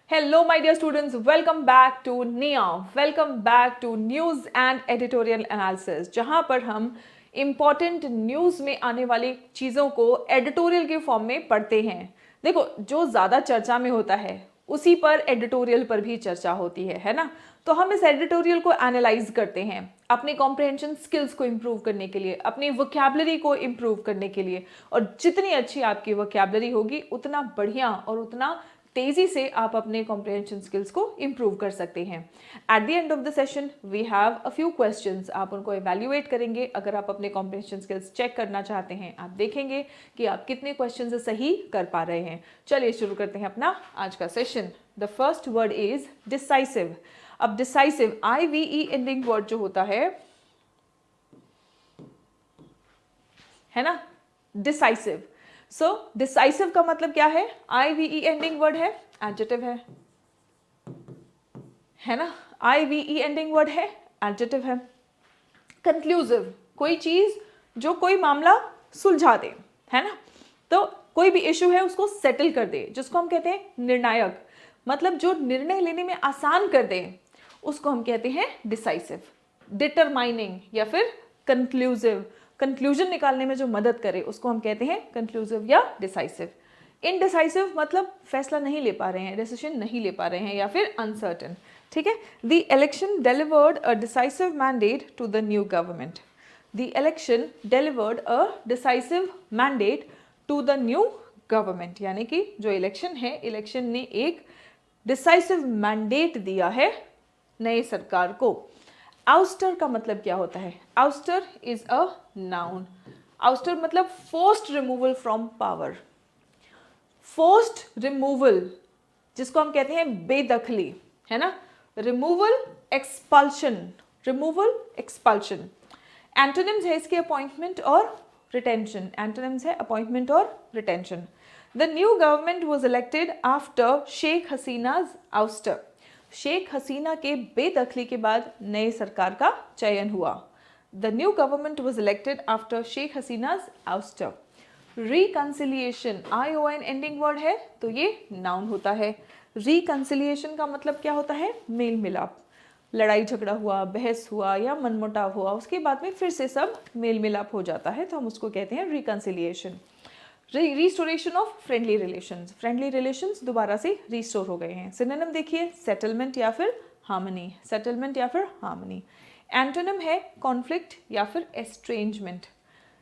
Hello, my dear students. Welcome back to NIA. Welcome back to News and Editorial Analysis, जहाँ पर हम important news में आने वाली चीज़ों को एडिटोरियल के फॉर्म में पढ़ते हैं। देखो, जो ज़्यादा चर्चा में होता है उसी पर एडिटोरियल पर भी चर्चा होती है ना। तो हम इस एडिटोरियल को एनालाइज करते हैं अपने कॉम्प्रहेंशन स्किल्स को इम्प्रूव करने के लिए, अपनी वोकैबुलरी को इम्प्रूव करने के लिए। और जितनी अच्छी आपकी वोकैबुलरी होगी उतना बढ़िया और उतना तेजी से आप अपने कॉम्प्रहेंशन स्किल्स को इम्प्रूव कर सकते हैं। At the end of the session we have a few questions, आप उनको इवैल्यूएट करेंगे। अगर आप अपने कॉम्प्रहेंशन स्किल्स चेक करना चाहते हैं, आप देखेंगे कि आप कितने क्वेश्चंस सही कर पा रहे हैं। चलिए शुरू करते हैं अपना आज का session. The first word is decisive. अब डिसाइसिव IVE एंडिंग वर्ड जो होता है ना, डिसाइसिव। सो डिसाइसिव का मतलब क्या है? IVE एंडिंग वर्ड है, एडजेक्टिव है ना। IVE एंडिंग वर्ड है, एडजेक्टिव है। कंक्लूसिव, कोई चीज जो कोई मामला सुलझा दे, है ना। तो कोई भी इशू है उसको सेटल कर दे, जिसको हम कहते हैं निर्णायक, मतलब जो निर्णय लेने में आसान कर दे, उसको हम कहते हैं डिसाइसिव। डिटरमाइनिंग या फिर कंक्लूसिव, कंक्लूजन निकालने में जो मदद करे उसको हम कहते हैं कंक्लूसिव या डिसाइसिव। इनडिसाइसिव मतलब फैसला नहीं ले पा रहे हैं, डिसीजन नहीं ले पा रहे हैं, या फिर अनसर्टन। ठीक है। The election delivered a decisive mandate to the new government. The election delivered a decisive mandate to the new government, यानी कि जो इलेक्शन है, इलेक्शन ने एक डिसाइसिव मैंडेट दिया है नई सरकार को। आउस्टर का मतलब क्या होता है? Ouster is a noun. Ouster मतलब forced removal from power. Forced removal, जिसको हम कहते हैं बेदखली, है ना। Removal, expulsion, removal, expulsion. Antonyms है इसके अपॉइंटमेंट और रिटेंशन। एंटोनिम्स है अपॉइंटमेंट और retention. The new government was elected after Sheikh Hasina's ouster. Sheikh Hasina के बेदखली के बाद नई सरकार का चयन हुआ। The new government was elected after Sheikh Hasina's ouster. Reconciliation, ION ending word है तो ये नाउन होता है। रिकंसिलिएशन का मतलब क्या होता है? मेल मिलाप। लड़ाई झगड़ा हुआ, बहस हुआ या मनमुटाव हुआ, उसके बाद में फिर से सब मेल मिलाप हो जाता है, तो हम उसको कहते हैं reconciliation. Restoration of friendly relations, friendly relations दोबारा से रिस्टोर हो गए हैं। सिनोनिम देखिए, सेटलमेंट या फिर हार्मनी, सेटलमेंट या फिर हार्मनी। एंटोनिम है कॉन्फ्लिक्ट या फिर एस्ट्रेंजमेंट।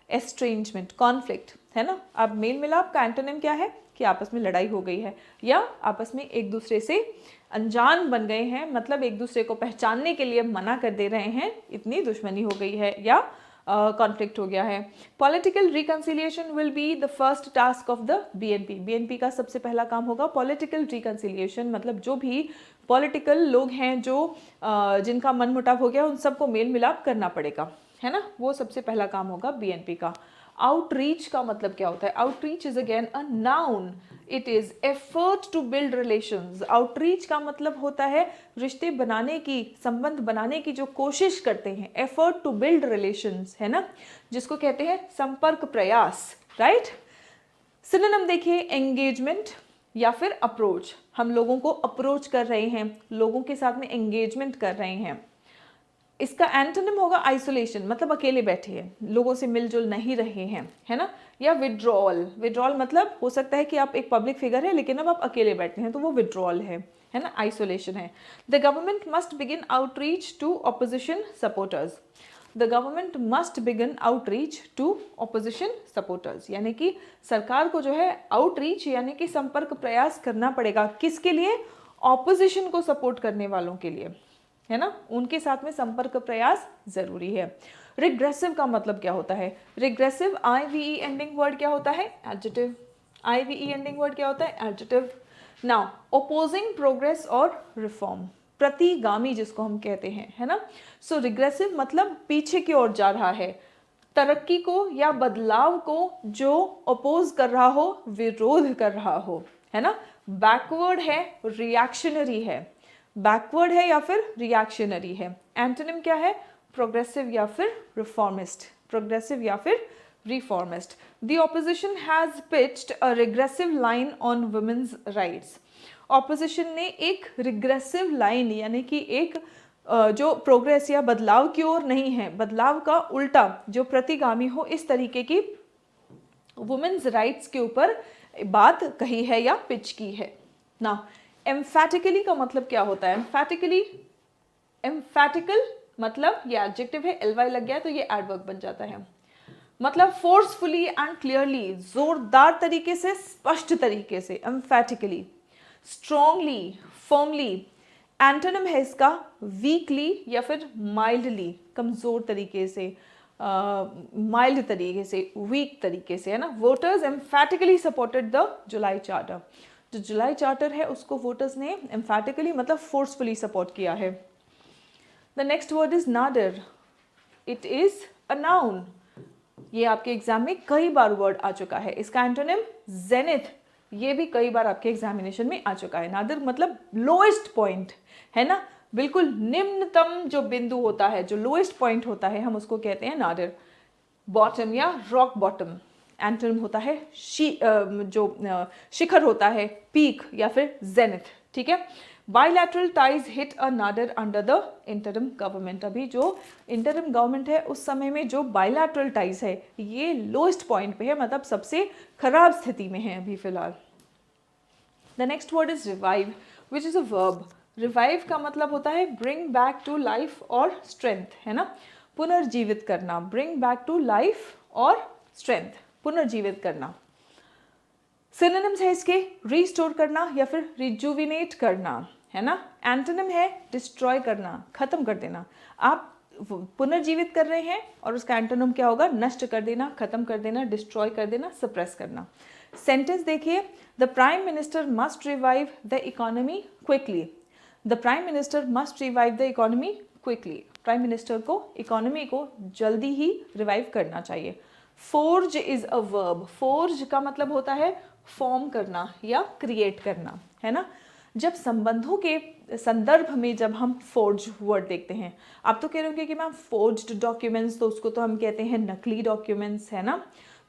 एस्ट्रेंजमेंट, कॉन्फ्लिक्ट, है ना। अब मेल मिलाप का एंटोनिम क्या है? कि आपस में लड़ाई हो गई है या आपस में एक दूसरे से अनजान बन गए हैं, मतलब एक दूसरे को पहचानने के लिए मना कर दे रहे हैं, इतनी दुश्मनी हो गई है या कॉन्फ्लिक्ट हो गया है। Political reconciliation will be the first task of the BNP। BNP का सबसे पहला काम होगा पॉलिटिकल रिकंसिलिएशन, मतलब जो भी पॉलिटिकल लोग हैं जो जिनका मन मुटाव हो गया, उन सबको मेल मिलाप करना पड़ेगा, है ना। वो सबसे पहला काम होगा BNP का। आउटरीच का मतलब क्या होता है? Outreach is again a noun. It is effort to build relations. Outreach का मतलब होता है रिश्ते बनाने की, संबंध बनाने की जो कोशिश करते हैं, एफर्ट टू बिल्ड रिलेशंस, है ना, जिसको कहते हैं संपर्क प्रयास, राइट। सिनोनिम देखिए, एंगेजमेंट या फिर अप्रोच। हम लोगों को अप्रोच कर रहे हैं, लोगों के साथ में एंगेजमेंट कर रहे हैं। इसका एंटोनिम होगा आइसोलेशन, मतलब अकेले बैठे हैं, लोगों से मिलजुल नहीं रहे हैं, है ना। या विड्रॉल, विड्रॉल मतलब हो सकता है कि आप एक पब्लिक फिगर है लेकिन अब आप अकेले बैठे हैं, तो वो विड्रॉल है ना, आइसोलेशन है। The government must begin outreach to opposition supporters. The government must begin outreach to opposition supporters, यानी कि सरकार को जो है आउटरीच यानी कि संपर्क प्रयास करना पड़ेगा। किसके लिए? ऑपोजिशन को सपोर्ट करने वालों के लिए, है ना, उनके साथ में संपर्क प्रयास जरूरी है। रिग्रेसिव का मतलब क्या होता है? रिग्रेसिव IVE एंडिंग वर्ड क्या होता है? एडजेक्टिव। IVE एंडिंग वर्ड क्या होता है? एडजेक्टिव। नाउ ओपोजिंग प्रोग्रेस और रिफॉर्म, प्रतिगामी जिसको हम कहते हैं, है ना। सो रिग्रेसिव मतलब पीछे की ओर जा रहा है, तरक्की को या बदलाव को जो अपोज कर रहा हो, विरोध कर रहा हो, है ना। बैकवर्ड है, रिएक्शनरी है। बैकवर्ड है या फिर रिएक्शनरी है। एंटोनिम क्या है? प्रोग्रेसिव या फिर रिफॉर्मिस्ट, प्रोग्रेसिव या फिर reformist. The opposition has pitched a regressive line on women's rights. Opposition ने एक रिग्रेसिव लाइन यानी कि एक जो प्रोग्रेस या बदलाव की ओर नहीं है, बदलाव का उल्टा जो प्रतिगामी हो, इस तरीके की वुमेन्स राइट्स के ऊपर बात कही है या पिच की है ना। एम्फैटिकली का मतलब क्या होता है? एम्फैटिकल मतलब ये एडजेक्टिव है, ly लग गया तो ये एडवर्ब बन जाता है। मतलब फोर्सफुली एंड क्लियरली, जोरदार तरीके से, स्पष्ट तरीके से, एम्फैटिकली, स्ट्रॉन्गली, फर्मली। एंटोनिम है इसका वीकली या फिर माइल्डली, कमजोर तरीके से, माइल्ड तरीके से, वीक तरीके से, है ना। Voters emphatically supported the July charter. जो जुलाई चार्टर है उसको वोटर्स ने एम्फैटिकली मतलब फोर्सफुली सपोर्ट किया है। The next word is Nadar. It is a noun. ये आपके एग्जाम में कई बार वर्ड आ चुका है। इसका एंटोनिम जेनिथ, ये भी कई बार आपके एग्जामिनेशन में आ चुका है। नादर मतलब लोएस्ट पॉइंट, है ना, बिल्कुल निम्नतम जो बिंदु होता है, जो लोएस्ट पॉइंट होता है, हम उसको कहते हैं नादर। बॉटम या रॉक बॉटम। एंटोनिम होता है जो शिखर होता है, पीक या फिर जेनिथ, ठीक है। Bilateral ties hit a Nadar under the interim government. अभी जो इंटरिम गवर्नमेंट है उस समय में जो बाइलैटरल टाइज है ये लोएस्ट पॉइंट पे है, मतलब सबसे खराब स्थिति में है अभी फिलहाल। The next word is revive which is a verb. Revive का मतलब होता है ब्रिंग बैक टू लाइफ और स्ट्रेंथ, है ना, पुनर्जीवित करना। ब्रिंग बैक टू लाइफ और स्ट्रेंथ, पुनर्जीवित करना। सिनोनिम्स है इसके रीस्टोर करना या फिर रिजुविनेट करना, है ना। एंटोनिम है डिस्ट्रॉय करना, खत्म कर देना। आप पुनर्जीवित कर रहे हैं और उसका एंटोनिम क्या होगा? नष्ट कर देना, खत्म कर देना, डिस्ट्रॉय कर देना, सप्रेस करना। सेंटेंस देखिए, the prime minister must revive the economy quickly. The prime minister must revive the economy quickly. Prime minister को इकोनॉमी को जल्दी ही रिवाइव करना चाहिए। Forge is a verb. Forge का मतलब होता है फॉर्म करना या क्रिएट करना, है ना। जब संबंधों के संदर्भ में जब हम फोर्ज वर्ड देखते हैं, आप तो कह रहे होंगे कि मैम फोर्ज्ड डॉक्यूमेंट्स, तो उसको तो हम कहते हैं नकली डॉक्यूमेंट्स, है ना।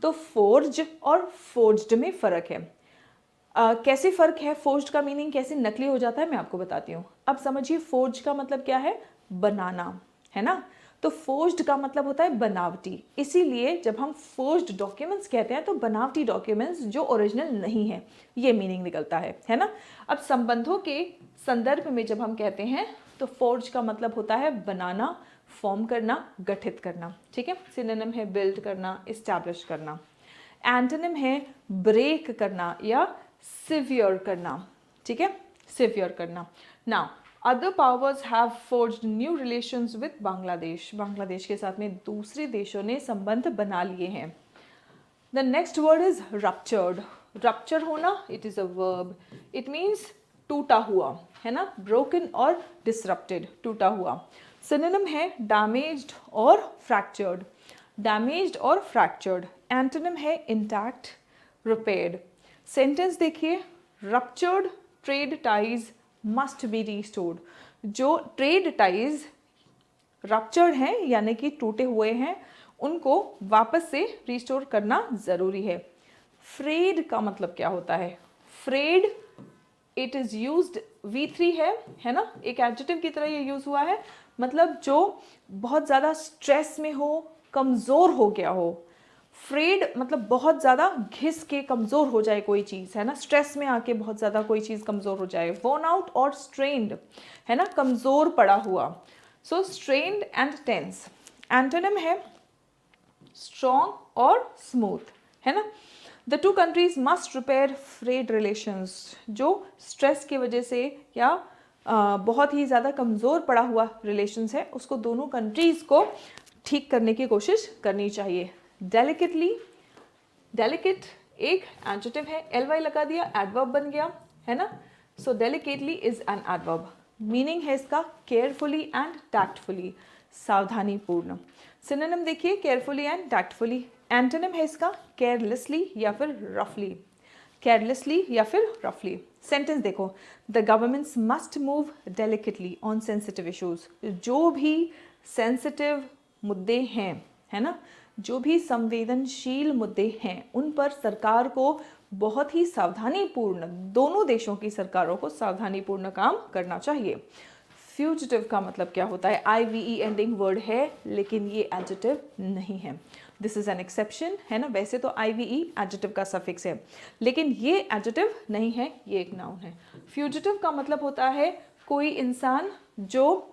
तो फोर्ज और फोर्ज्ड में फ़र्क है। कैसे फ़र्क है? फोर्ज्ड का मीनिंग कैसे नकली हो जाता है मैं आपको बताती हूँ। अब समझिए फोर्ज का मतलब क्या है? बनाना, है ना। तो फोर्ज्ड का मतलब होता है बनावटी। इसीलिए जब हम फोर्ज्ड डॉक्यूमेंट्स कहते हैं तो बनावटी डॉक्यूमेंट्स जो ओरिजिनल नहीं है, ये मीनिंग निकलता है ना। अब संबंधों के संदर्भ में जब हम कहते हैं तो फोर्ज का मतलब होता है बनाना, फॉर्म करना, गठित करना, ठीक है। सिनोनिम है बिल्ड करना, इस्टेब्लिश करना। एंटोनिम है ब्रेक करना या सिवियर करना, ठीक है, सिवियर करना। Now other powers have forged new relations with Bangladesh. Bangladesh के साथ में दूसरे देशों ने संबंध बना लिए हैं। The next word is ruptured. Rupture होना, it is a verb. It means टूटा हुआ, है ना, ब्रोकन और डिसरप्टेड, टूटा हुआ। सिनोनिम है डैमेज्ड और फ्रैक्चर्ड। डैमेज्ड और फ्रैक्चर्ड। एंटोनिम है इंटैक्ट, रिपेयर्ड। सेंटेंस देखिए, ruptured trade ties must be restored. जो ट्रेड टाइज रप्चर्ड हैं यानी कि टूटे हुए हैं, उनको वापस से रिस्टोर करना ज़रूरी है। फ्रेड का मतलब क्या होता है? Fred, it is used, V3 है ना, एक एडजेक्टिव की तरह ये यूज़ हुआ है। मतलब जो बहुत ज़्यादा स्ट्रेस में हो, कमज़ोर हो गया हो। फ्रेड मतलब बहुत ज़्यादा घिस के कमज़ोर हो जाए कोई चीज़, है ना, स्ट्रेस में आके बहुत ज़्यादा कोई चीज़ कमज़ोर हो जाए। वोन आउट और स्ट्रेन्ड, है ना, कमज़ोर पड़ा हुआ। So strained and tense. Antonym है स्ट्रॉन्ग और स्मूथ, है ना। The two countries must repair frayed relations. जो स्ट्रेस की वजह से या बहुत ही ज़्यादा कमज़ोर पड़ा हुआ रिलेशंस है, उसको दोनों कंट्रीज़ को ठीक करने की कोशिश करनी चाहिए। डेलिकेटली, डेलिकेट एक एडजेक्टिव है, ly लगा दिया, एडवर्ब बन गया, है ना। So delicately is an adverb. Meaning है इसका केयरफुली एंड टैक्टफुली, सावधानी पूर्ण। सिनोनिम देखिए, केयरफुली एंड टैक्टफुली। एंटोनिम है इसका केयरलेसली या फिर रफली, केयरलेसली या फिर रफली। सेंटेंस देखो, the governments must move delicately on sensitive issues. जो भी सेंसिटिव मुद्दे हैं, है ना, जो भी संवेदनशील मुद्दे हैं, उन पर सरकार को बहुत ही सावधानीपूर्ण, दोनों देशों की सरकारों को सावधानीपूर्ण काम करना चाहिए। फ्यूजिटिव का मतलब क्या होता है? IVE एंडिंग वर्ड है लेकिन ये एडजेक्टिव नहीं है। दिस इज एन एक्सेप्शन, है ना। वैसे तो IVE एडजेक्टिव का सफिक्स है लेकिन ये एडजेक्टिव नहीं है, ये एक नाउन है। फ्यूजिटिव का मतलब होता है कोई इंसान जो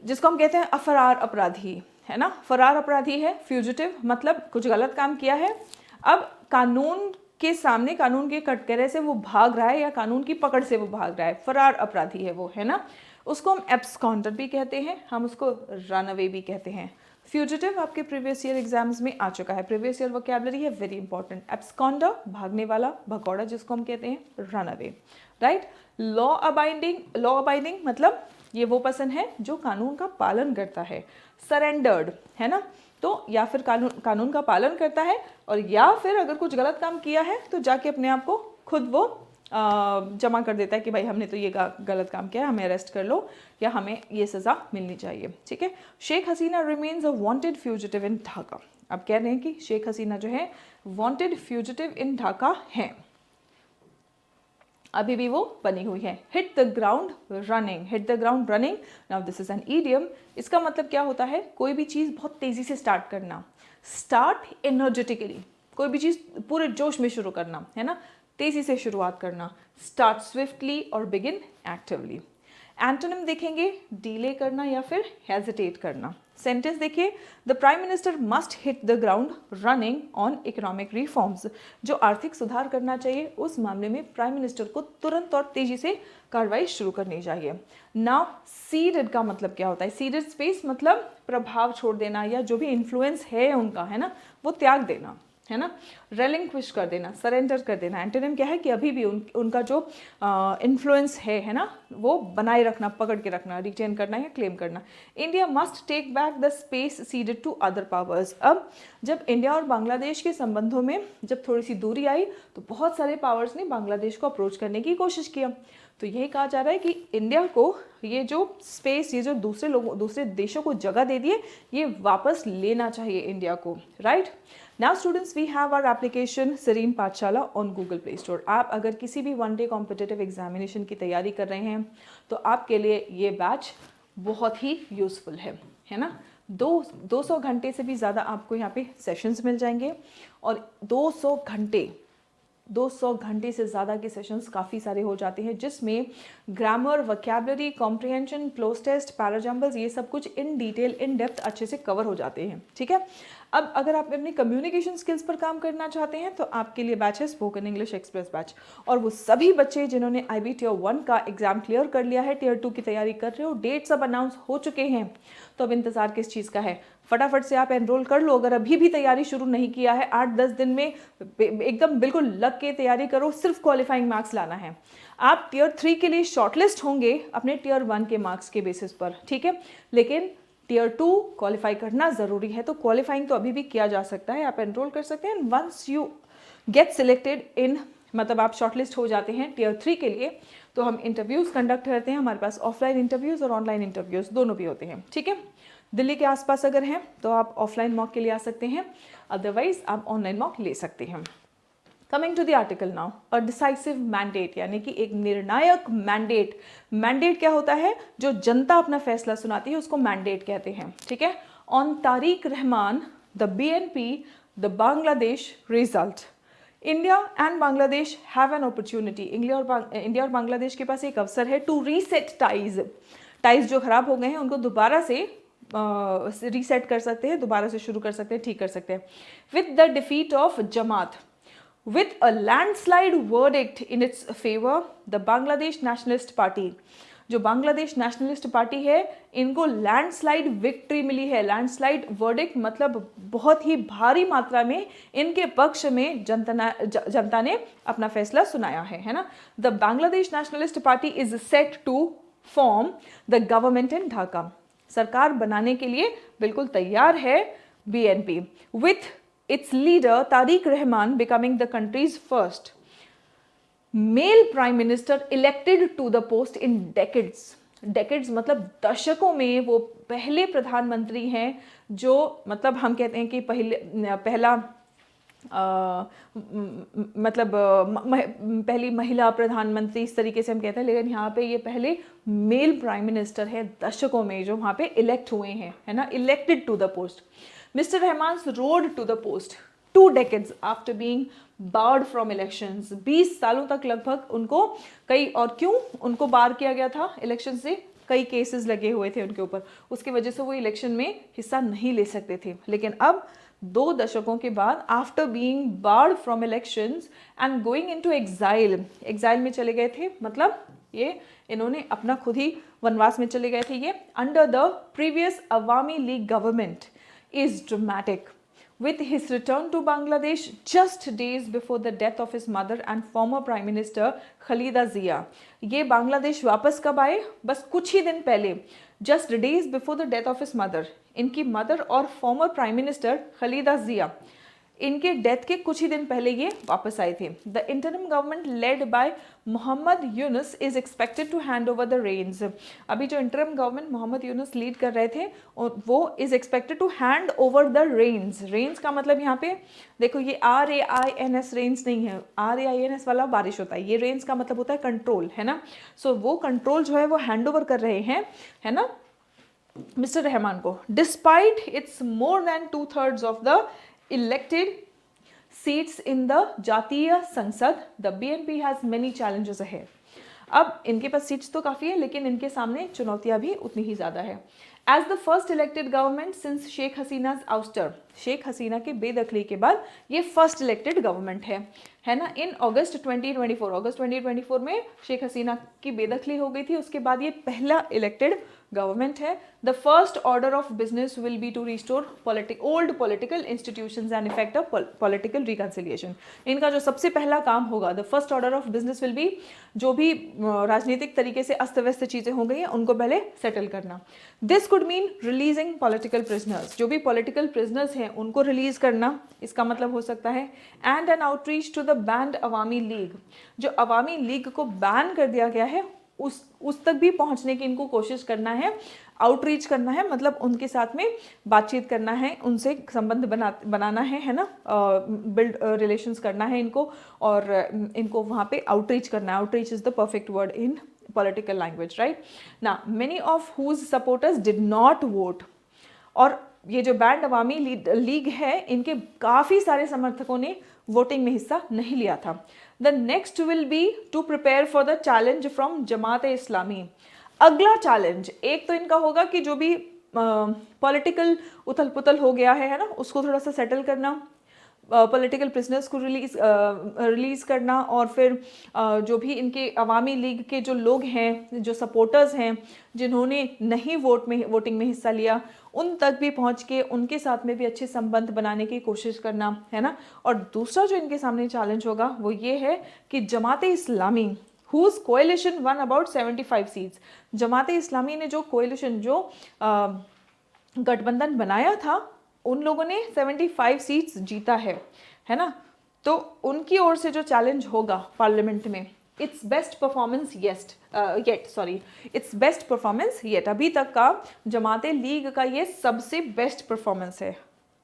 जिसको हम कहते हैं फरार अपराधी, है ना। फरार अपराधी है फ्यूजिटिव, मतलब कुछ गलत काम किया है, अब कानून के सामने, कानून के कटघरे से वो भाग रहा है या कानून की पकड़ से वो भाग रहा है, फरार अपराधी है वो, है ना। उसको हम एब्सकॉन्डर भी कहते हैं, हम उसको रन अवे भी कहते हैं। फ्यूजिटिव आपके प्रीवियस ईयर एग्जाम्स में आ चुका है, प्रीवियस ईयर वोकैबुलरी है, वेरी इंपॉर्टेंट। एब्सकॉन्डर भागने वाला, भगौड़ा जिसको हम कहते हैं, run away, right. Law abiding मतलब ये वो पर्सन है जो कानून का पालन करता है। सरेंडर्ड, है ना, तो या फिर कानून का पालन करता है, और या फिर अगर कुछ गलत काम किया है तो जाके अपने आप को खुद वो जमा कर देता है कि भाई हमने तो ये गलत काम किया है, हमें अरेस्ट कर लो या हमें ये सज़ा मिलनी चाहिए, ठीक है। शेख हसीना रिमेन्स अ वांटेड फ्यूजिटिव इन ढाका। अब कह रहे हैं कि शेख हसीना जो है वांटेड फ्यूजिटिव इन ढाका है, अभी भी वो बनी हुई है। Hit the ground running, hit the ground running, now this is an idiom. इसका मतलब क्या होता है? कोई भी चीज़ बहुत तेज़ी से स्टार्ट करना, स्टार्ट एनर्जेटिकली, कोई भी चीज़ पूरे जोश में शुरू करना, है ना, तेज़ी से शुरुआत करना। स्टार्ट स्विफ्टली और बिगिन एक्टिवली। एंटोनिम देखेंगे, डिले करना या फिर हेजिटेट करना। सेंटेंस देखिए, the prime minister must hit the ground running on economic reforms. जो आर्थिक सुधार करना चाहिए उस मामले में प्राइम मिनिस्टर को तुरंत और तेजी से कार्रवाई शुरू करनी चाहिए। नाउ सीडेड का मतलब क्या होता है? सीडेड स्पेस मतलब प्रभाव छोड़ देना या जो भी इन्फ्लुएंस है उनका, है ना, वो त्याग देना, है ना, रेलिंक्विश कर देना, सरेंडर कर देना। एंटोनिम क्या है कि अभी भी उनका जो इन्फ्लुएंस है ना, वो बनाए रखना, पकड़ के रखना, रिटेन करना या क्लेम करना। India must take back the space ceded to other powers. अब जब इंडिया और बांग्लादेश के संबंधों में जब थोड़ी सी दूरी आई तो बहुत सारे पावर्स ने बांग्लादेश को अप्रोच करने की कोशिश किया। तो यही कहा जा रहा है कि इंडिया को ये जो स्पेस, ये जो दूसरे देशों को जगह दे दिए, ये वापस लेना चाहिए इंडिया को, right. Now students, we have our application Sareen Pathshala on Google play store. आप अगर किसी भी वन डे कॉम्पिटिटिव एग्जामिनेशन की तैयारी कर रहे हैं तो आपके लिए ये बैच बहुत ही यूज़फुल है ना। 200 घंटे से भी ज़्यादा आपको यहाँ पे सेशंस मिल जाएंगे, और 200 घंटे से ज़्यादा के सेशंस काफ़ी सारे हो जाते हैं, जिसमें grammar, vocabulary, comprehension, cloze test, parajumbles, ये सब कुछ इन डिटेल, इन डेप्थ अच्छे से कवर हो जाते हैं, ठीक है। अब अगर आप अपनी कम्युनिकेशन स्किल्स पर काम करना चाहते हैं तो आपके लिए बैच है स्पोकन इंग्लिश एक्सप्रेस बैच, और वो सभी बच्चे जिन्होंने IB टियर 1 का एग्जाम क्लियर कर लिया है, टियर 2 की तैयारी कर रहे हो, डेट्स अब अनाउंस हो चुके हैं, तो अब इंतज़ार किस चीज़ का है? फटाफट से आप एनरोल कर लो। अगर अभी भी तैयारी शुरू नहीं किया है, 8-10 दिन में एकदम बिल्कुल लग के तैयारी करो, सिर्फ क्वालिफाइंग मार्क्स लाना है। आप टियर 3 के लिए शॉर्टलिस्ट होंगे अपने टियर 1 के मार्क्स के बेसिस पर, ठीक है, लेकिन टियर 2 क्वालिफाई करना ज़रूरी है, तो क्वालिफाइंग तो अभी भी किया जा सकता है, आप एनरोल कर सकते हैं। Once you get selected in, मतलब आप शॉर्टलिस्ट हो जाते हैं टियर 3 के लिए, तो हम इंटरव्यूज़ कंडक्ट करते हैं। हमारे पास ऑफलाइन इंटरव्यूज़ और ऑनलाइन इंटरव्यूज़ दोनों भी होते हैं, ठीक है। दिल्ली के आसपास अगर हैं तो आप ऑफलाइन मॉक के लिए आ सकते हैं, अदरवाइज आप ऑनलाइन मॉक ले सकते हैं। Coming to the article now, a decisive mandate, यानी कि एक निर्णायक मैंडेट। मैंडेट क्या होता है? जो जनता अपना फैसला सुनाती है उसको मैंडेट कहते हैं, ठीक है। On Tariq Rahman the BNP the Bangladesh result. India and Bangladesh have an opportunity. India और बांग्लादेश के पास एक अवसर है टू रीसेट टाइज जो खराब हो गए हैं उनको दोबारा से रीसेट कर सकते हैं, दोबारा से शुरू कर सकते हैं, ठीक कर सकते हैं। With the defeat of Jamaat, with a landslide verdict in its favor, the Bangladesh Nationalist Party, जो बांग्लादेश नेशनलिस्ट पार्टी है, इनको लैंडस्लाइड विक्ट्री मिली है। लैंडस्लाइड वर्डिक्ट मतलब बहुत ही भारी मात्रा में इनके पक्ष में जनता ने अपना फैसला सुनाया है ना। The Bangladesh nationalist party is set to form the government in Dhaka. सरकार बनाने के लिए बिल्कुल तैयार है BNP, with its leader Tariq Rahman becoming the country's first male prime minister elected to the post in decades. Decades मतलब दशकों में वो पहले प्रधानमंत्री हैं जो, मतलब हम कहते हैं कि पहला मतलब पहली महिला प्रधानमंत्री इस तरीके से हम कहते हैं, लेकिन यहाँ पे ये पहले मेल प्राइम मिनिस्टर है दशकों में जो वहाँ पे इलेक्ट हुए हैं, है ना, elected to the post. Mister Rahman's road to the post 2 decades after being barred from elections. 20 सालों तक लगभग उनको कई, और क्यों उनको बार किया गया था इलेक्शन से, कई केसेस लगे हुए थे उनके ऊपर, उसकी वजह से वो इलेक्शन में हिस्सा नहीं ले सकते थे. लेकिन अब 2 दशकों के बाद after being barred from elections and going into exile, exile में चले गए थे, मतलब ये इन्होंने अपना खुद ही वनवास में चले गए थे ये, under the previous Awami league government is dramatic. With his return to Bangladesh just days before the death of his mother and former Prime Minister Khalida Zia. ये बांग्लादेश वापस कब आए? बस कुछ ही दिन पहले, just days before the death of his mother. इनकी mother और फॉर्मर प्राइम मिनिस्टर खलीदा जिया, इनके डेथ के कुछ ही दिन पहले ये वापस आए थे. The interim government led by Mohammad Yunus is expected to hand over the reins. अभी जो interim government Mohammad Yunus lead कर रहे थे वो is expected to hand over the reins. Reins का मतलब यहाँ पे देखो, ये RAINS रेन्स नहीं है, RAINS वाला बारिश होता है, ये रेन्स का मतलब होता है कंट्रोल, है ना. सो वो कंट्रोल जो है वो हैंड ओवर कर रहे हैं, है ना, मिस्टर रहमान को. Despite it's more than 2/3 of the elected seats in the जातीय संसद, the BNP has many challenges ahead. अब इनके पास सीट्स तो काफ़ी है, लेकिन इनके सामने चुनौतियां भी उतनी ही ज़्यादा है. As the first elected government since Sheikh Hasina's ouster, Sheikh Hasina के बेदखली के बाद ये फर्स्ट इलेक्टेड गवर्नमेंट है ना. इन अगस्त 2024 में शेख हसीना की बेदखली हो गई थी, उसके बाद ये पहला इलेक्टेड गवर्नमेंट है. The first order of business will be to restore old political institutions and effect of political reconciliation. इनका जो सबसे पहला काम होगा, the first order of business will be, जो भी राजनीतिक तरीके से अस्त व्यस्त चीज़ें हो गई हैं उनको पहले सेटल करना. This could mean releasing political prisoners, जो भी पॉलिटिकल प्रिजनर्स हैं उनको रिलीज करना, इसका मतलब हो सकता है. And an outreach to the banned Awami League, जो अवामी लीग को बैन कर दिया गया है उस तक भी पहुंचने की इनको कोशिश करना है, आउटरीच करना है, मतलब उनके साथ में बातचीत करना है, उनसे संबंध बनाना है ना, बिल्ड रिलेशंस करना है इनको, और इनको वहाँ पे आउटरीच करना है. Outreach is the perfect word in political language, right? Now, many of whose supporters did not vote. और ये जो बैंड अवामी लीग है, इनके काफ़ी सारे समर्थकों ने वोटिंग में हिस्सा नहीं लिया था. The next will be to prepare for the challenge from Jamaat Islami. अगला चैलेंज एक तो इनका होगा कि जो भी पॉलिटिकल उथल पुथल हो गया है ना, उसको थोड़ा सा सेटल करना, पॉलिटिकल प्रिजनर्स को रिलीज़ करना, और फिर जो भी इनके अवामी लीग के जो लोग हैं, जो सपोर्टर्स हैं, जिन्होंने नहीं वोटिंग में हिस्सा लिया, उन तक भी पहुंच के उनके साथ में भी अच्छे संबंध बनाने की कोशिश करना, है ना. और दूसरा जो इनके सामने चैलेंज होगा वो ये है कि Jamaat Islami whose coalition won about 75 seats. Jamaat Islami ने जो कोएलिशन, जो गठबंधन बनाया था, उन लोगों ने 75 सीट्स जीता है ना. तो उनकी ओर से जो चैलेंज होगा पार्लियामेंट में, it's best performance best performance yet. अभी तक का जमात लीग का ये सबसे बेस्ट परफॉर्मेंस है.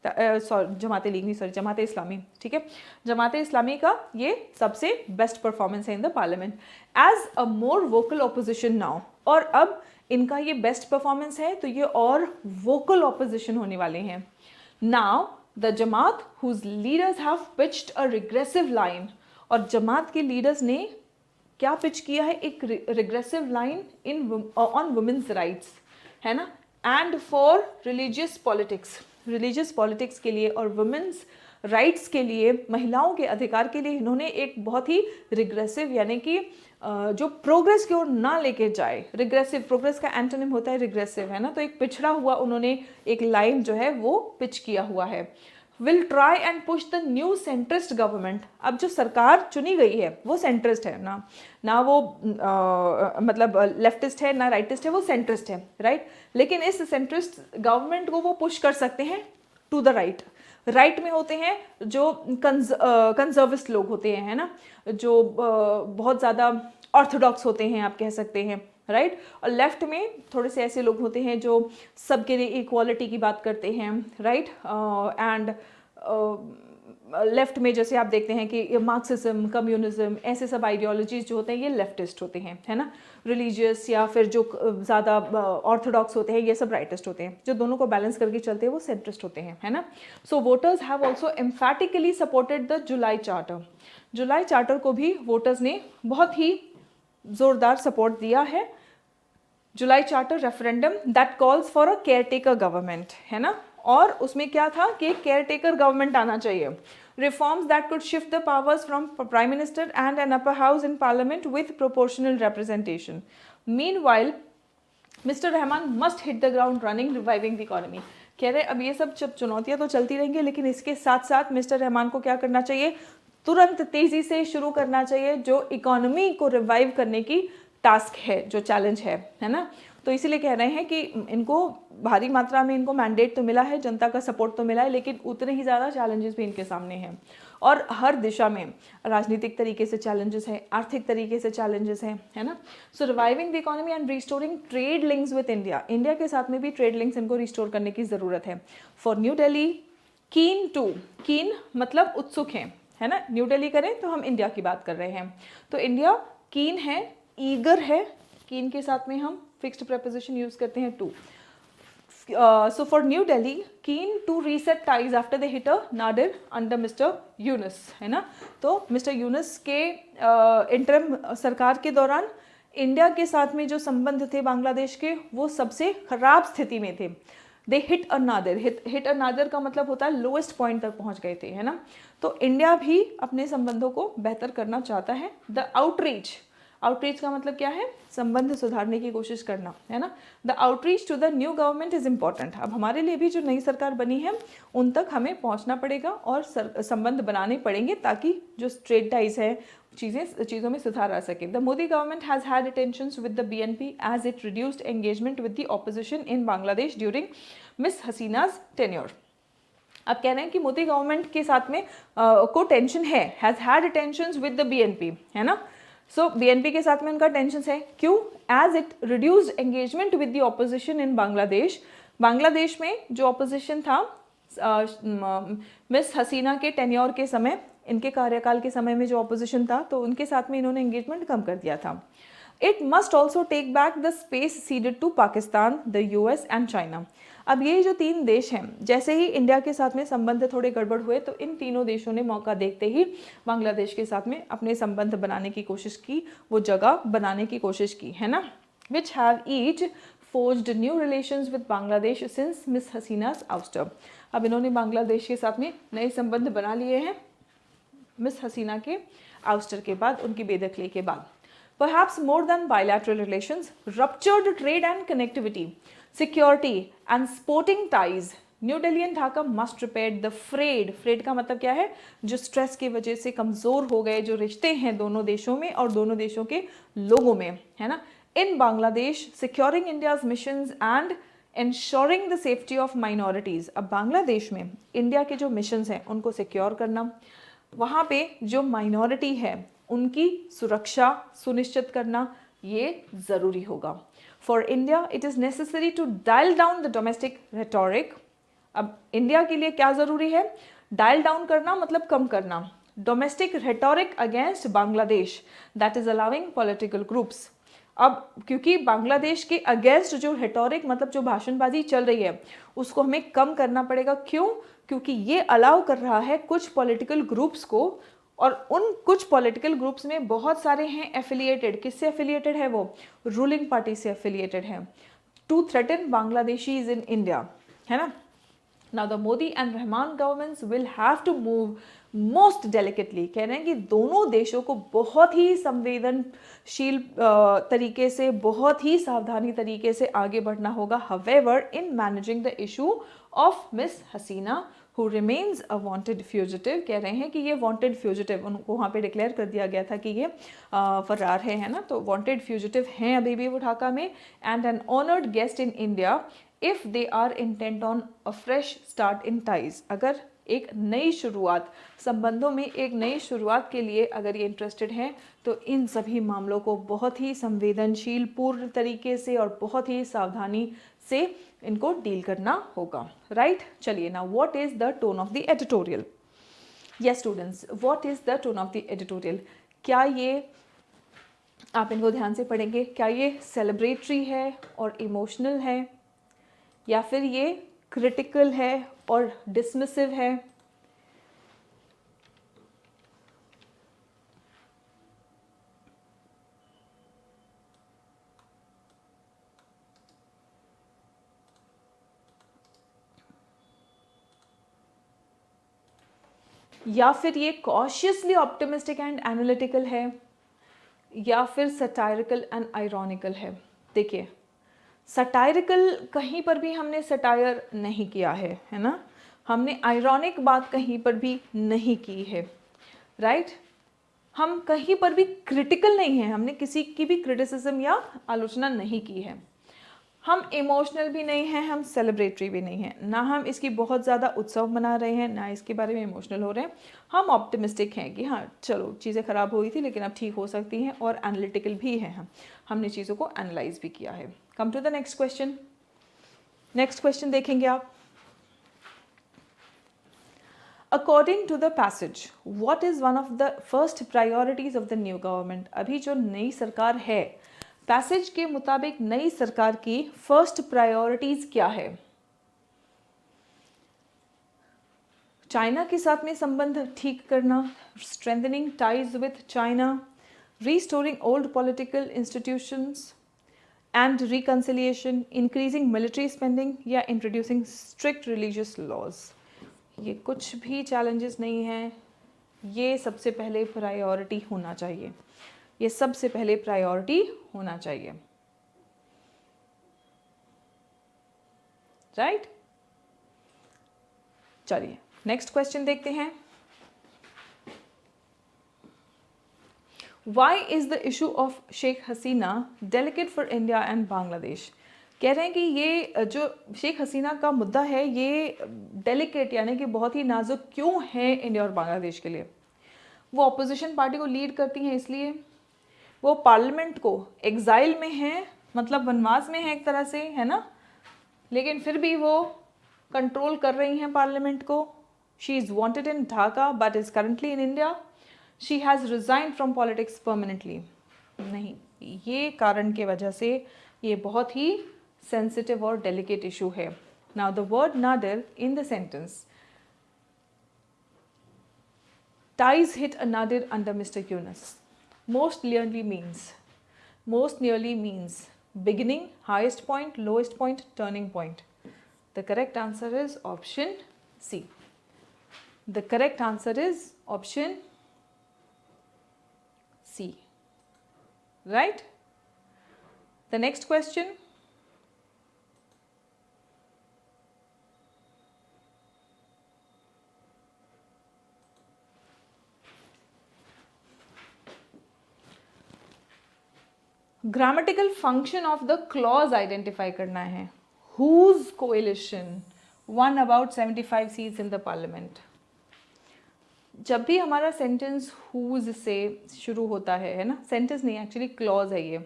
जमात लीग नहीं, सॉरी, जमात इस्लामी, ठीक है, जमात इस्लामी का ये सबसे बेस्ट परफॉर्मेंस है in the parliament as a more vocal opposition now. और अब इनका ये बेस्ट परफॉर्मेंस है तो ये और वोकल ऑपोजिशन होने वाले हैं. Now the Jamaat whose leaders have pitched a regressive line, और जमात के लीडर्स ने क्या पिच किया है, एक regressive line in on women's rights, है ना, एंड फॉर रिलीजियस पॉलिटिक्स के लिए और वुमेन्स राइट्स के लिए, महिलाओं के अधिकार के लिए इन्होंने एक बहुत ही रिग्रेसिव, यानी कि जो प्रोग्रेस की ओर ना लेके जाए, रिग्रेसिव, प्रोग्रेस का एंटोनिम होता है रिग्रेसिव, है ना, तो एक पिछड़ा हुआ उन्होंने एक लाइन जो है वो पिच किया हुआ है. Will try and push the new centrist government. अब जो सरकार चुनी गई है वो सेंट्रिस्ट है ना वो मतलब लेफ्टिस्ट है ना राइटिस्ट है, वो सेंट्रिस्ट है, राइट. लेकिन इस सेंट्रिस्ट गवर्नमेंट को वो पुश कर सकते हैं टू द राइट में होते हैं जो कंजर्विस्ट लोग होते हैं, है ना, जो बहुत ज़्यादा ऑर्थोडॉक्स होते हैं, आप कह सकते हैं, राइट. और लेफ्ट में थोड़े से ऐसे लोग होते हैं जो सबके लिए इक्वालिटी की बात करते हैं, राइट. एंड लेफ्ट में जैसे आप देखते हैं कि मार्क्सिज्म, कम्युनिज्म, ऐसे सब आइडियोलॉजीज जो होते हैं ये लेफ्टिस्ट होते हैं, है ना। रिलीजियस या फिर जो ज़्यादा ऑर्थोडॉक्स होते हैं ये सब राइटिस्ट होते हैं। जो दोनों को बैलेंस करके चलते हैं वो सेंट्रिस्ट होते हैं, है ना। So voters have also emphatically supported the July charter. July charter को भी वोटर्स ने बहुत ही ज़ोरदार सपोर्ट दिया है। July charter referendum that calls for a caretaker government, है ना। और उसमें क्या था कि केयरटेकर गवर्नमेंट आना चाहिए। Reforms that could shift the powers from prime minister and an upper house in parliament with proportional representation. Meanwhile mister Rahman must hit the ground running reviving the economy. कह रहे अब ये सब चुनौतियां तो चलती रहेंगी, लेकिन इसके साथ साथ मिस्टर रहमान को क्या करना चाहिए, तुरंत तेजी से शुरू करना चाहिए जो इकोनॉमी को रिवाइव करने की टास्क है, जो चैलेंज है ना। तो इसीलिए कह रहे हैं कि इनको भारी मात्रा में इनको मैंडेट तो मिला है, जनता का सपोर्ट तो मिला है, लेकिन उतने ही ज़्यादा चैलेंजेस भी इनके सामने हैं। और हर दिशा में राजनीतिक तरीके से चैलेंजेस हैं, आर्थिक तरीके से चैलेंजेस हैं, है ना। So reviving the economy and restoring trade links with India, India के साथ में भी ट्रेड लिंक्स इनको रिस्टोर करने की ज़रूरत है। For new Delhi keen to, कीन मतलब उत्सुक हैं, है ना। न्यू दिल्ली करें तो हम इंडिया की बात कर रहे हैं, तो इंडिया कीन है, ईगर है। कीन के साथ में हम फिक्स्ड प्रेपोजिशन यूज करते हैं to. So for New Delhi, keen to reset ties after they hit a nadir under Mr. Yunus, है ना। तो मिस्टर यूनुस के इंटरम सरकार के दौरान इंडिया के साथ में जो संबंध थे बांग्लादेश के वो सबसे खराब स्थिति में थे। They hit a nadir, hit a nadir का मतलब होता है लोएस्ट पॉइंट तक पहुंच गए थे, है ना। तो इंडिया भी अपने संबंधों को बेहतर करना चाहता है। द आउटरीच, आउटरीच का मतलब क्या है, संबंध सुधारने की कोशिश करना, है ना। The outreach to the new government is important. अब हमारे लिए भी जो नई सरकार बनी है उन तक हमें पहुंचना पड़ेगा और संबंध बनाने पड़ेंगे ताकि जो ट्रेड टाइज है चीज़ों में सुधार आ सके। The Modi government has had attentions with the BNP as it reduced engagement with the opposition in Bangladesh during miss Hasina's tenure. अब कह रहे हैं कि मोदी गवर्नमेंट के साथ में को टेंशन है, has had tensions with the BNP, है ना। सो बीएनपी के साथ में उनका टेंशन है, क्यों, as it reduced engagement with the opposition in Bangladesh. Bangladesh में जो ऑपोजिशन था मिस हसीना के टेन्योर के समय, इनके कार्यकाल के समय में जो ऑपोजिशन था, तो उनके साथ में इन्होंने एंगेजमेंट कम कर दिया था। It must also take back the space ceded to Pakistan, the US and China. अब ये जो तीन देश हैं, जैसे ही इंडिया के साथ में संबंध थोड़े गड़बड़ हुए तो इन तीनों देशों ने मौका देखते ही बांग्लादेश के साथ में अपने संबंध बनाने की कोशिश की, वो जगह बनाने की कोशिश की, है ना। Which have each forged new relations with Bangladesh since miss Hasina's ouster. अब इन्होंने बांग्लादेश के साथ में नए संबंध बना लिए हैं मिस हसीना के आउस्टर के बाद, उनकी बेदखली के बाद। Perhaps more than bilateral relations, ruptured trade and connectivity, security and sporting ties. New Delhi and Dhaka must repair the frayed. Frayed का मतलब क्या है, जो स्ट्रेस की वजह से कमज़ोर हो गए जो रिश्ते हैं दोनों देशों में और दोनों देशों के लोगों में, है ना। In Bangladesh, securing India's missions and ensuring the safety of minorities. अब बांग्लादेश में इंडिया के जो मिशंस हैं उनको सिक्योर करना, वहाँ पे जो माइनॉरिटी है उनकी सुरक्षा सुनिश्चित करना, ये ज़रूरी होगा। For India it is necessary to dial down the domestic rhetoric. अब इंडिया के लिए क्या ज़रूरी है, डायल डाउन करना मतलब कम करना, domestic rhetoric against Bangladesh that is allowing political groups. अब क्योंकि बांग्लादेश के अगेंस्ट जो रेटोरिक मतलब जो भाषणबाजी चल रही है उसको हमें कम करना पड़ेगा। क्यों, क्योंकि ये अलाउ कर रहा है कुछ पॉलिटिकल ग्रुप्स को, और उन कुछ पॉलिटिकल ग्रुप्स में बहुत सारे हैं एफिलिएटेड। किससे एफिलिएटेड है वो, रूलिंग पार्टी से एफिलिएटेड है, to threaten Bangladeshis in India, है ना। Now the Modi and Rahman governments will have to move most delicately. कह रहे हैं कि दोनों देशों को बहुत ही संवेदनशील तरीके से, बहुत ही सावधानी तरीके से आगे बढ़ना होगा। However in managing the issue of miss Hasina who remains a wanted fugitive। कह रहे हैं कि ये wanted fugitive, उनको वहाँ पे डिक्लेयर कर दिया गया था कि ये फरार है ना। तो wanted fugitive हैं अभी भी वो ढाका में, and an honored guest in India if they are intent on a fresh start in ties। अगर एक नई शुरुआत, संबंधों में एक नई शुरुआत के लिए अगर ये इंटरेस्टेड हैं तो इन सभी मामलों को बहुत ही संवेदनशील पूर्ण तरीके से और बहुत ही सावधानी से इनको डील करना होगा, राइट। चलिए ना, what is the tone of the editorial. Yes students, what is the tone of the editorial? क्या ये, आप इनको ध्यान से पढ़ेंगे, क्या ये सेलिब्रेटरी है और इमोशनल है, या फिर ये क्रिटिकल है और डिसमिसिव है? या फिर ये कॉशियसली ऑप्टिमिस्टिक एंड एनालिटिकल है, या फिर सटायरिकल एंड आयरॉनिकल है? देखिए, सटायरिकल कहीं पर भी हमने सटायर नहीं किया है ना, हमने आयरॉनिक बात कहीं पर भी नहीं की है, राइट? हम कहीं पर भी क्रिटिकल नहीं है, हमने किसी की भी क्रिटिसिज्म या आलोचना नहीं की है। हम इमोशनल भी नहीं हैं, हम सेलिब्रेटरी भी नहीं हैं, ना हम इसकी बहुत ज़्यादा उत्सव मना रहे हैं, ना इसके बारे में इमोशनल हो रहे हैं। हम ऑप्टिमिस्टिक हैं कि हाँ चलो चीज़ें ख़राब हो गई थी लेकिन अब ठीक हो सकती हैं, और एनालिटिकल भी हैं, हमने चीज़ों को एनालाइज भी किया है। Come to the next question. Next question देखेंगे आप। According to the passage, what is one of the first priorities of the new government? अभी जो नई सरकार है, पैसेज के मुताबिक नई सरकार की फर्स्ट प्रायोरिटीज क्या है? चाइना के साथ में संबंध ठीक करना, strengthening ties with China, restoring old political institutions and reconciliation, increasing military spending, या इंट्रोड्यूसिंग स्ट्रिक्ट रिलीजियस लॉज? ये कुछ भी चैलेंजेस नहीं हैं, ये सबसे पहले प्रायोरिटी होना चाहिए, ये सबसे पहले प्रायोरिटी होना चाहिए, राइट? चलिए नेक्स्ट क्वेश्चन देखते हैं। Why is the issue of Sheikh Hasina delicate for India and Bangladesh? कह रहे हैं कि ये जो शेख हसीना का मुद्दा है ये डेलिकेट यानी कि बहुत ही नाजुक क्यों है इंडिया और बांग्लादेश के लिए? वो अपोजिशन पार्टी को लीड करती हैं, इसलिए वो पार्लियामेंट को एग्जाइल में है, मतलब वनवास में है एक तरह से, है ना, लेकिन फिर भी वो कंट्रोल कर रही हैं पार्लियामेंट को। She is wanted in Dhaka but is currently in India. She has resign from politics permanently. नहीं, ये कारण के वजह से ये बहुत ही सेंसिटिव और डेलिकेट इशू है। Now the word Nadir in the sentence, ties hit a nadir under Mr. Yunus. Most nearly means beginning, highest point, lowest point, turning point. The correct answer is option C. The correct answer is option C. Right? The next question. Grammatical function of the clause identify करना है। Whose coalition won about 75 seats in the parliament? जब भी हमारा sentence whose से शुरू होता है ना, सेंटेंस नहीं एक्चुअली क्लॉज है ये।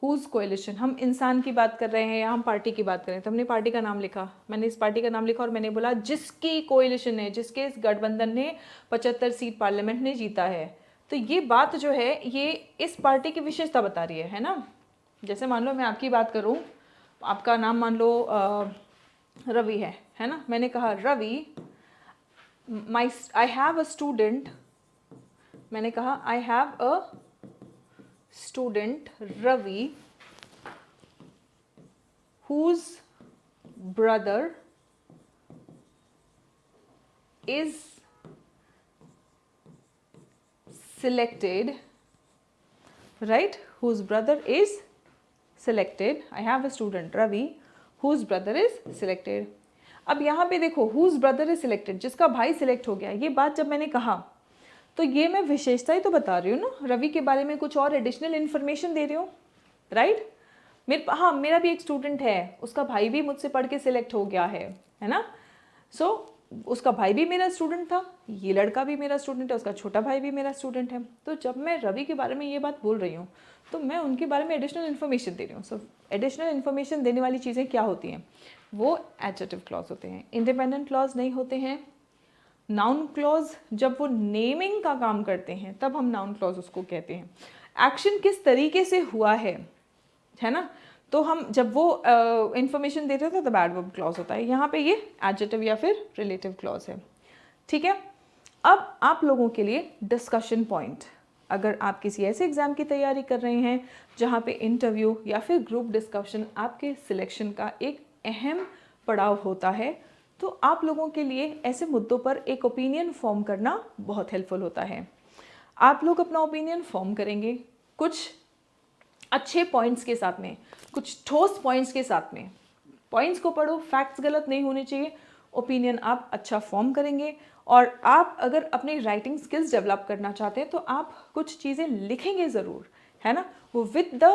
हुज कोएलिशन, हम इंसान की बात कर रहे हैं या हम पार्टी की बात कर रहे हैं, तो हमने पार्टी का नाम लिखा, मैंने इस पार्टी का नाम लिखा और मैंने बोला जिसकी कोएलिशन है, जिसके इस गठबंधन ने 75 सीट पार्लियामेंट ने जीता है। तो ये बात जो है ये इस पार्टी की विशेषता बता रही है ना। जैसे मान लो मैं आपकी बात करूं, आपका नाम मान लो रवि है ना, मैंने कहा Ravi, I have a student, मैंने कहा I have a student Ravi whose brother is selected, right? Whose brother is selected. I have a student Ravi whose brother is selected. अब यहाँ पे देखो whose brother is selected, जिसका भाई सिलेक्ट हो गया, ये बात जब मैंने कहा तो ये मैं विशेषता ही तो बता रही हूँ ना, रवि के बारे में कुछ और एडिशनल इन्फॉर्मेशन दे रही हूँ, राइट? हाँ, मेरा भी एक स्टूडेंट है, उसका भाई भी मुझसे पढ़ के सिलेक्ट हो गया है ना। सो उसका भाई भी मेरा स्टूडेंट था, ये लड़का भी मेरा स्टूडेंट है, उसका छोटा भाई भी मेरा स्टूडेंट है। तो जब मैं रवि के बारे में ये बात बोल रही हूँ तो मैं उनके बारे में एडिशनल इन्फॉर्मेशन दे रही हूँ। सो एडिशनल इन्फॉर्मेशन देने वाली चीज़ें क्या होती हैं? वो एडजेक्टिव क्लॉज होते हैं, इंडिपेंडेंट क्लॉज नहीं होते हैं, नाउन क्लॉज जब वो नेमिंग का काम करते हैं तब हम नाउन क्लॉज उसको कहते हैं। एक्शन किस तरीके से हुआ है ना, तो हम जब वो इंफॉर्मेशन देते हैं तो एडवर्ब क्लॉज होता है। यहाँ पे ये एडजेक्टिव या फिर रिलेटिव क्लॉज है। ठीक है, अब आप लोगों के लिए डिस्कशन पॉइंट, अगर आप किसी ऐसे एग्ज़ाम की तैयारी कर रहे हैं जहाँ पे इंटरव्यू या फिर ग्रुप डिस्कशन आपके सिलेक्शन का एक अहम पड़ाव होता है, तो आप लोगों के लिए ऐसे मुद्दों पर एक ओपिनियन फॉर्म करना बहुत हेल्पफुल होता है। आप लोग अपना ओपिनियन फॉर्म करेंगे कुछ अच्छे पॉइंट्स के साथ में, कुछ ठोस पॉइंट्स के साथ में। पॉइंट्स को पढ़ो, फैक्ट्स गलत नहीं होने चाहिए, ओपिनियन आप अच्छा फॉर्म करेंगे। और आप अगर अपनी राइटिंग स्किल्स डेवलप करना चाहते हैं तो आप कुछ चीज़ें लिखेंगे ज़रूर, है ना, वो with the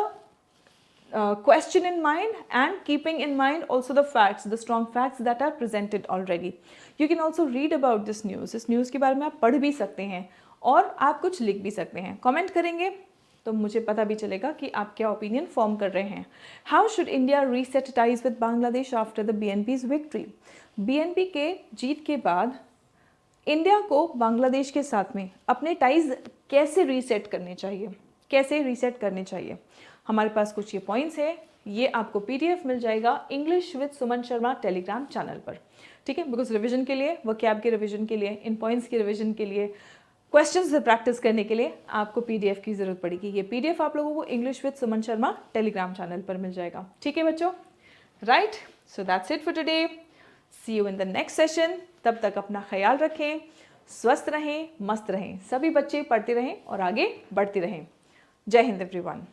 question in mind and keeping in mind also the facts, the strong facts that are presented already. You can also read about this news. इस न्यूज़ के बारे में आप पढ़ भी सकते हैं और आप कुछ लिख भी सकते हैं। कमेंट करेंगे तो मुझे पता भी चलेगा कि आप क्या ओपिनियन फॉर्म कर रहे हैं। How should India reset ties with Bangladesh after the BNP's victory? BNP के जीत के बाद इंडिया को बांग्लादेश के साथ में अपने टाइज कैसे रीसेट करने चाहिए, कैसे रीसेट करने चाहिए। हमारे पास कुछ ये पॉइंट्स है, ये आपको PDF मिल जाएगा English with Suman Sharma Telegram channel पर। ठीक है, बिकॉज रिवीजन के लिए, वोकैब के रिवीजन के लिए, इन पॉइंट्स की रिवीजन के लिए, क्वेश्चंस से प्रैक्टिस करने के लिए आपको PDF की ज़रूरत पड़ेगी। ये PDF आप लोगों को English with Suman Sharma Telegram channel पर मिल जाएगा। ठीक है बच्चों, right, so that's it for today. See you in the next session. तब तक अपना ख्याल रखें, स्वस्थ रहें, मस्त रहें, सभी बच्चे पढ़ते रहें और आगे बढ़ते रहें। जय हिंद एवरीवन।